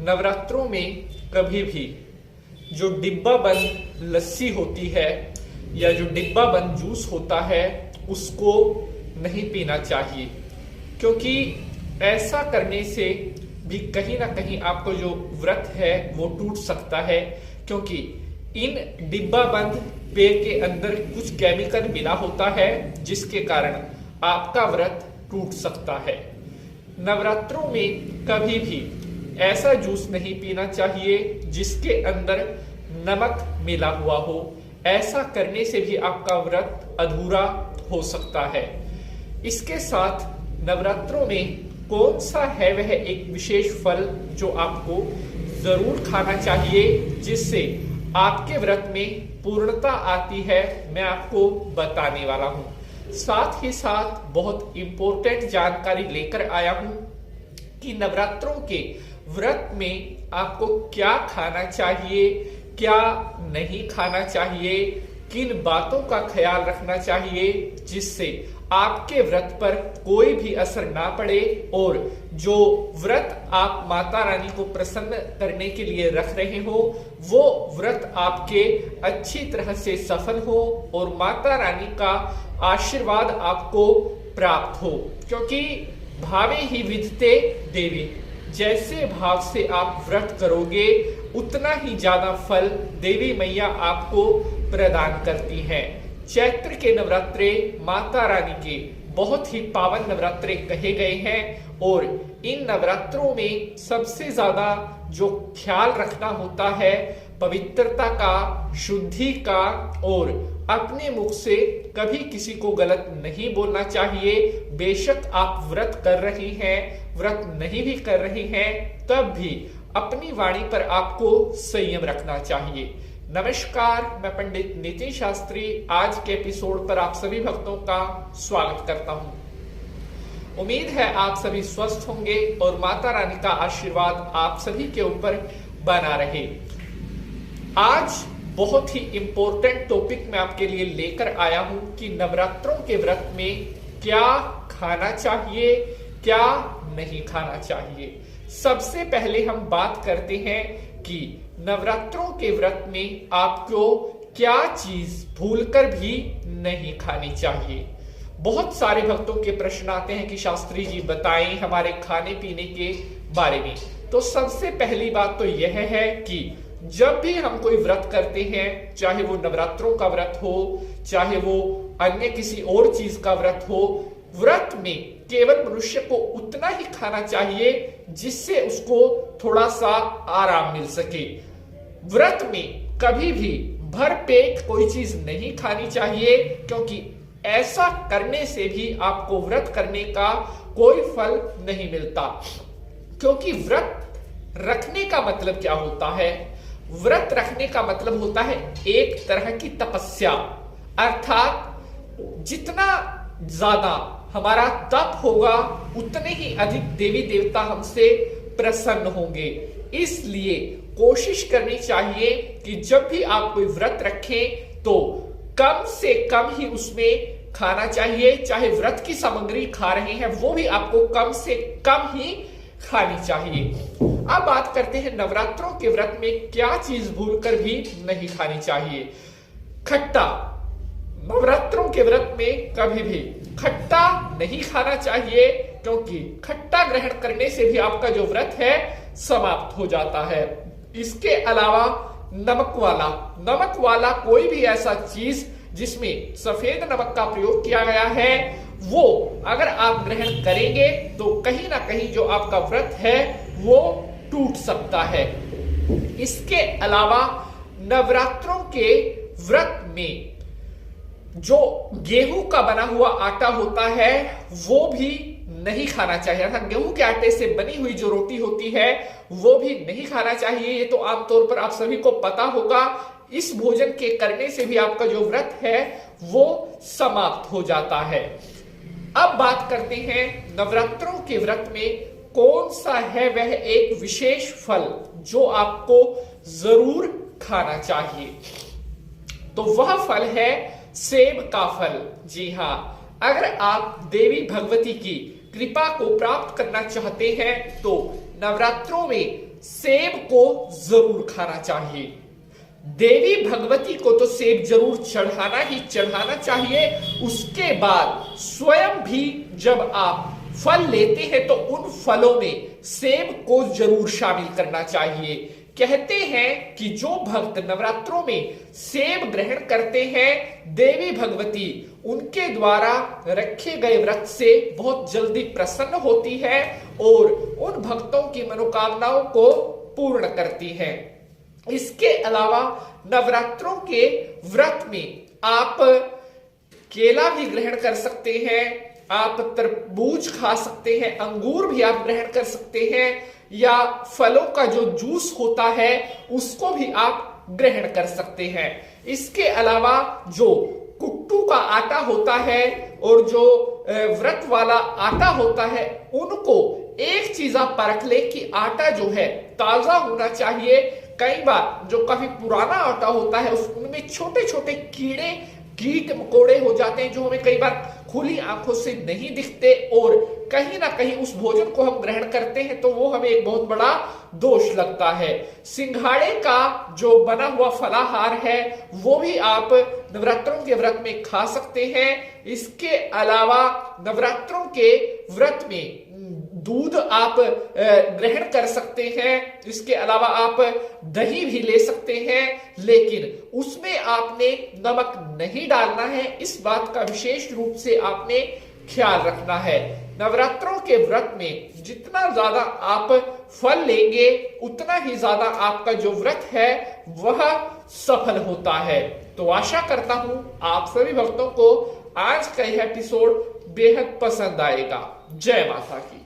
नवरात्रों में कभी भी जो डिब्बा बंद लस्सी होती है या जो डिब्बा बंद जूस होता है उसको नहीं पीना चाहिए, क्योंकि ऐसा करने से भी कहीं ना कहीं आपको जो व्रत है वो टूट सकता है। क्योंकि इन डिब्बा बंद पेय के अंदर कुछ केमिकल मिला होता है जिसके कारण आपका व्रत टूट सकता है। नवरात्रों में कभी भी ऐसा जूस नहीं पीना चाहिए जिसके अंदर नमक मिला हुआ हो। ऐसा करने से भी आपका व्रत अधूरा हो सकता है। इसके साथ नवरात्रों में कौन सा है वह एक विशेष फल जो आपको जरूर खाना चाहिए जिससे आपके व्रत में पूर्णता आती है, मैं आपको बताने वाला हूं। साथ ही साथ बहुत इंपॉर्टेंट जानकारी लेकर आया हूं कि नवरात्रों के व्रत में आपको क्या खाना चाहिए, क्या नहीं खाना चाहिए, किन बातों का ख्याल रखना चाहिए जिससे आपके व्रत पर कोई भी असर ना पड़े और जो व्रत आप माता रानी को प्रसन्न करने के लिए रख रहे हो वो व्रत आपके अच्छी तरह से सफल हो और माता रानी का आशीर्वाद आपको प्राप्त हो। क्योंकि भावे ही विधते देवी, जैसे भाव से आप व्रत करोगे उतना ही ज्यादा फल देवी मैया आपको प्रदान करती हैं। चैत्र के नवरात्रे माता रानी के बहुत ही पावन नवरात्रे कहे गए हैं और इन नवरात्रों में सबसे ज्यादा जो ख्याल रखना होता है पवित्रता का, शुद्धि का, और अपने मुख से कभी किसी को गलत नहीं बोलना चाहिए। बेशक आप व्रत कर रही हैं, व्रत नहीं भी कर रही हैं, तब भी अपनी वाणी पर आपको संयम रखना चाहिए। नमस्कार, मैं पंडित नितिन शास्त्री आज के एपिसोड पर आप सभी भक्तों का स्वागत करता हूं। उम्मीद है आप सभी स्वस्थ होंगे और माता रानी का आशीर्वाद आप सभी के ऊपर बना रहे। आज बहुत ही इंपॉर्टेंट टॉपिक मैं आपके लिए लेकर आया हूं कि नवरात्रों के व्रत में क्या खाना चाहिए, क्या नहीं खाना चाहिए। सबसे पहले हम बात करते हैं कि नवरात्रों के व्रत में आपको क्या चीज भूलकर भी नहीं खानी चाहिए। बहुत सारे भक्तों के प्रश्न आते हैं कि शास्त्री जी बताएं हमारे खाने पीने के बारे में। तो सबसे पहली बात तो यह है कि जब भी हम कोई व्रत करते हैं, चाहे वो नवरात्रों का व्रत हो, चाहे वो अन्य किसी और चीज का व्रत हो, व्रत में केवल मनुष्य को उतना ही खाना चाहिए जिससे उसको थोड़ा सा आराम मिल सके। व्रत में कभी भी भर पेट कोई चीज नहीं खानी चाहिए, क्योंकि ऐसा करने से भी आपको व्रत करने का कोई फल नहीं मिलता। क्योंकि व्रत रखने का मतलब क्या होता है? व्रत रखने का मतलब होता है एक तरह की तपस्या, अर्थात जितना ज्यादा हमारा तप होगा उतने ही अधिक देवी देवता हमसे प्रसन्न होंगे। इसलिए कोशिश करनी चाहिए कि जब भी आप कोई व्रत रखें तो कम से कम ही उसमें खाना चाहिए। चाहे व्रत की सामग्री खा रहे हैं वो भी आपको कम से कम ही खानी चाहिए। अब बात करते हैं नवरात्रों के व्रत में क्या चीज भूलकर भी नहीं खानी चाहिए। खट्टा। नवरात्रों के व्रत में कभी भी खट्टा नहीं खाना चाहिए, क्योंकि खट्टा ग्रहण करने से भी आपका जो व्रत है समाप्त हो जाता है। इसके अलावा नमक वाला कोई भी ऐसा चीज जिसमें सफेद नमक का प्रयोग किया गया है वो अगर आप ग्रहण करेंगे तो कहीं ना कहीं जो आपका व्रत है वो टूट सकता है। इसके अलावा नवरात्रों के व्रत में जो गेहूं का बना हुआ आटा होता है वो भी नहीं खाना चाहिए। अर्थात गेहूं के आटे से बनी हुई जो रोटी होती है वो भी नहीं खाना चाहिए। ये तो आमतौर पर आप सभी को पता होगा। इस भोजन के करने से भी आपका जो व्रत है वो समाप्त हो जाता है। अब बात करते हैं नवरात्रों के व्रत में कौन सा है वह एक विशेष फल जो आपको जरूर खाना चाहिए। तो वह फल है सेब का फल। जी हाँ, अगर आप देवी भगवती की कृपा को प्राप्त करना चाहते हैं तो नवरात्रों में सेब को जरूर खाना चाहिए। देवी भगवती को तो सेब जरूर चढ़ाना ही चढ़ाना चाहिए। उसके बाद स्वयं भी जब आप फल लेते हैं तो उन फलों में सेब को जरूर शामिल करना चाहिए। कहते हैं कि जो भक्त नवरात्रों में सेब ग्रहण करते हैं, देवी भगवती उनके द्वारा रखे गए व्रत से बहुत जल्दी प्रसन्न होती है और उन भक्तों की मनोकामनाओं को पूर्ण करती हैं। इसके अलावा नवरात्रों के व्रत में आप केला भी ग्रहण कर सकते हैं, आप तरबूज खा सकते हैं, अंगूर भी आप ग्रहण कर सकते हैं, या फलों का जो जूस होता है उसको भी आप ग्रहण कर सकते हैं। इसके अलावा जो कुट्टू का आटा होता है और जो व्रत वाला आटा होता है, उनको एक चीज आप परख ले कि आटा जो है ताजा होना चाहिए। कई बार जो काफी पुराना आटा होता है उनमें छोटे छोटे कीड़े कीट मकोड़े हो जाते हैं, जो हमें कई बार खुली आंखों से नहीं दिखते और कहीं ना कहीं उस भोजन को हम ग्रहण करते हैं तो वो हमें एक बहुत बड़ा दोष लगता है। सिंघाड़े का जो बना हुआ फलाहार है वो भी आप नवरात्रों के व्रत में खा सकते हैं। इसके अलावा नवरात्रों के व्रत में दूध आप ग्रहण कर सकते हैं। इसके अलावा आप दही भी ले सकते हैं, लेकिन उसमें आपने नमक नहीं डालना है। इस बात का विशेष रूप से आपने ख्याल रखना है। नवरात्रों के व्रत में जितना ज्यादा आप फल लेंगे उतना ही ज्यादा आपका जो व्रत है वह सफल होता है। तो आशा करता हूं आप सभी भक्तों को आज का यह एपिसोड बेहद पसंद आएगा। जय माता की।